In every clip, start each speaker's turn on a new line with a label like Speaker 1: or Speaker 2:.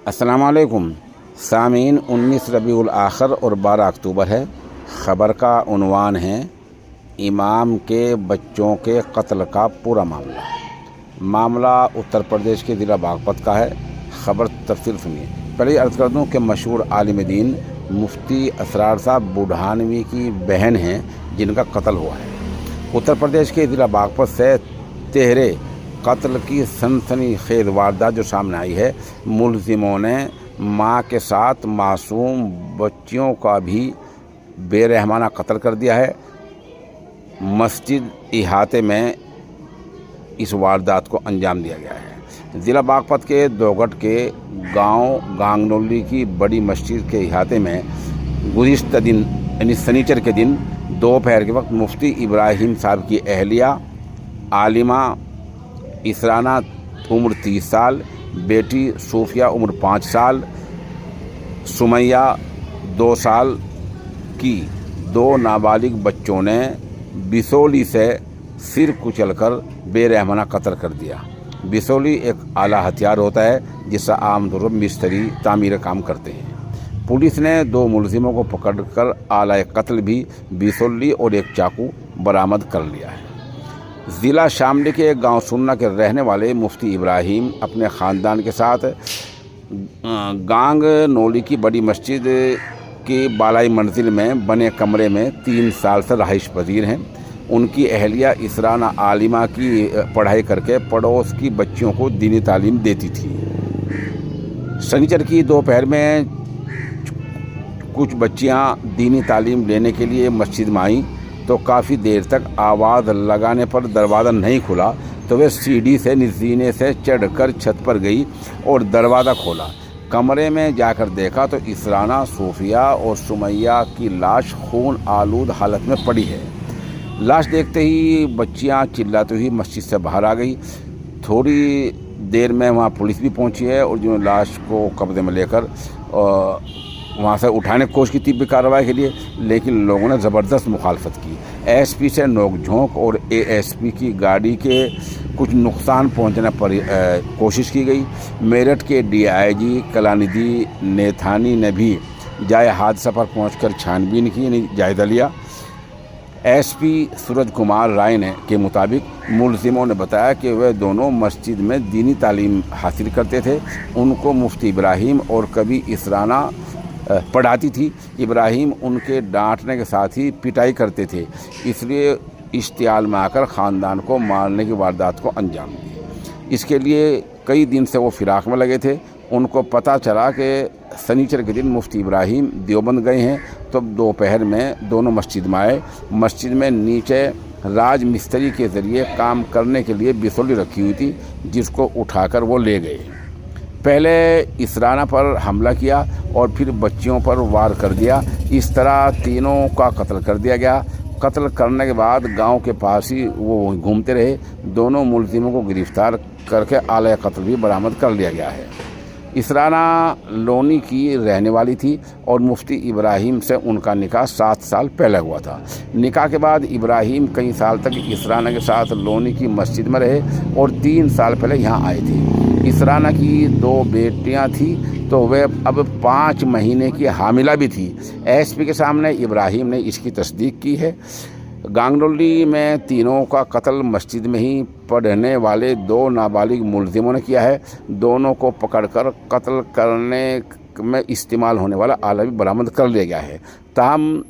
Speaker 1: अस्सलाम वालेकुम सामीन। 19 रबीउल आखिर और 12 अक्टूबर है। ख़बर का उन्वान है इमाम के बच्चों के कत्ल का पूरा मामला उत्तर प्रदेश के ज़िला बागपत का है। ख़बर तफसील सुनिए। पहले अर्ज़ कर दूँ कि मशहूर आलिम दीन मुफ्ती असरार साहब बुढ़ानवी की बहन हैं जिनका कत्ल हुआ है। उत्तर प्रदेश के ज़िला बागपत से तेहरे कत्ल की सनसनीखेज़ वारदात जो सामने आई है। मुलजिमों ने मां के साथ मासूम बच्चियों का भी बेरहमाना कत्ल कर दिया है। मस्जिद इहाते में इस वारदात को अंजाम दिया गया है। ज़िला बागपत के दोगट के गांव गांगनोली की बड़ी मस्जिद के इहाते में गुज़िश्ता दिन यानी शनिचर के दिन दोपहर के वक्त मुफ्ती इब्राहिम साहब की अहलिया आलिमा इसराना उम्र 30 साल, बेटी सूफिया उम्र 5 साल, सुमैया 2 साल की 2 नाबालिग बच्चों ने बिसौली से सिर कुचलकर बेरहमाना कत्ल कर दिया। बिसौली एक आला हथियार होता है जिससे आम तौर पर मिस्त्री तामीर काम करते हैं। पुलिस ने 2 मुलजिमों को पकड़कर आला कत्ल भी बिसौली और एक चाकू बरामद कर लिया है। ज़िला शामली के गांव सुन्ना के रहने वाले मुफ्ती इब्राहिम अपने ख़ानदान के साथ गांग नोली की बड़ी मस्जिद की बालाई मंजिल में बने कमरे में 3 साल से रहाइश पजीर हैं। उनकी अहलिया इसराना आलिमा की पढ़ाई करके पड़ोस की बच्चियों को दीनी तालीम देती थी। शनिचर की दोपहर में कुछ बच्चियां दीनी तालीम लेने के लिए मस्जिद में आईं तो काफ़ी देर तक आवाज़ लगाने पर दरवाज़ा नहीं खुला तो वे सीढ़ी से जीने से चढ़कर छत पर गई और दरवाज़ा खोला। कमरे में जाकर देखा तो इसराना, सूफिया और सुमैया की लाश खून आलूद हालत में पड़ी है। लाश देखते ही बच्चियां चिल्लाती हुई मस्जिद से बाहर आ गई। थोड़ी देर में वहां पुलिस भी पहुंची है और जो लाश को कब्जे में लेकर वहाँ से उठाने की कोशिश की तीव्र कार्रवाई के लिए, लेकिन लोगों ने ज़बरदस्त मुखालफत की। एसपी से नोक-झोंक और एएसपी की गाड़ी के कुछ नुकसान पहुँचने पर कोशिश की गई। मेरठ के डीआईजी कलानिधि नेथानी ने भी जाए हादसा पर पहुंचकर छानबीन की, जायज़ा लिया। एसपी सूरज कुमार राय के मुताबिक मुलजिमों ने बताया कि वे दोनों मस्जिद में दीनी तालीम हासिल करते थे। उनको मुफ्ती इब्राहिम और कभी इसराना पढ़ाती थी। इब्राहिम उनके डांटने के साथ ही पिटाई करते थे, इसलिए इश्तियाल में आकर ख़ानदान को मारने की वारदात को अंजाम दिया। इसके लिए कई दिन से वो फिराक में लगे थे। उनको पता चला कि शनिचर के दिन मुफ्ती इब्राहिम देवबंद गए हैं तो दोपहर में दोनों मस्जिद में आए। मस्जिद में नीचे राज मिस्त्री के ज़रिए काम करने के लिए बिसौली रखी हुई थी जिसको उठाकर वो ले गए। पहले इसराना पर हमला किया और फिर बच्चियों पर वार कर दिया। इस तरह तीनों का कत्ल कर दिया गया। कत्ल करने के बाद गांव के पास ही वो घूमते रहे। दोनों मुलजिमों को गिरफ्तार करके आला कत्ल भी बरामद कर लिया गया है। इसराना लोनी की रहने वाली थी और मुफ्ती इब्राहिम से उनका निकाह 7 साल पहले हुआ था। निकाह के बाद इब्राहिम कई साल तक इसराना के साथ लोनी की मस्जिद में रहे और 3 साल पहले यहाँ आए थे। इसराना की 2 बेटियां थी तो वे अब 5 महीने की हामिला भी थी। एसपी के सामने इब्राहिम ने इसकी तस्दीक की है। गांगनोली में तीनों का कत्ल मस्जिद में ही पढ़ने वाले 2 नाबालिग मुलजिमों ने किया है। दोनों को पकड़कर कत्ल करने में इस्तेमाल होने वाला आला भी बरामद कर लिया गया है। ताहम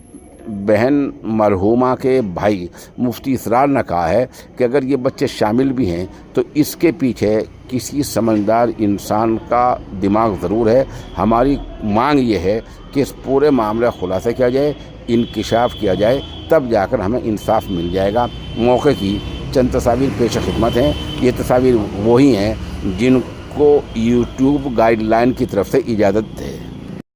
Speaker 1: बहन मरहूमा के भाई मुफ्ती इसरार ने कहा है कि अगर ये बच्चे शामिल भी हैं तो इसके पीछे किसी समझदार इंसान का दिमाग ज़रूर है। हमारी मांग ये है कि इस पूरे मामले का खुलासा किया जाए, इंकिशाफ किया जाए, तब जाकर हमें इंसाफ मिल जाएगा। मौके की चंद तस्वीर पेश खिदमत हैं। ये तस्वीर वही हैं जिनको यूट्यूब गाइडलाइन की तरफ से इजाज़त है।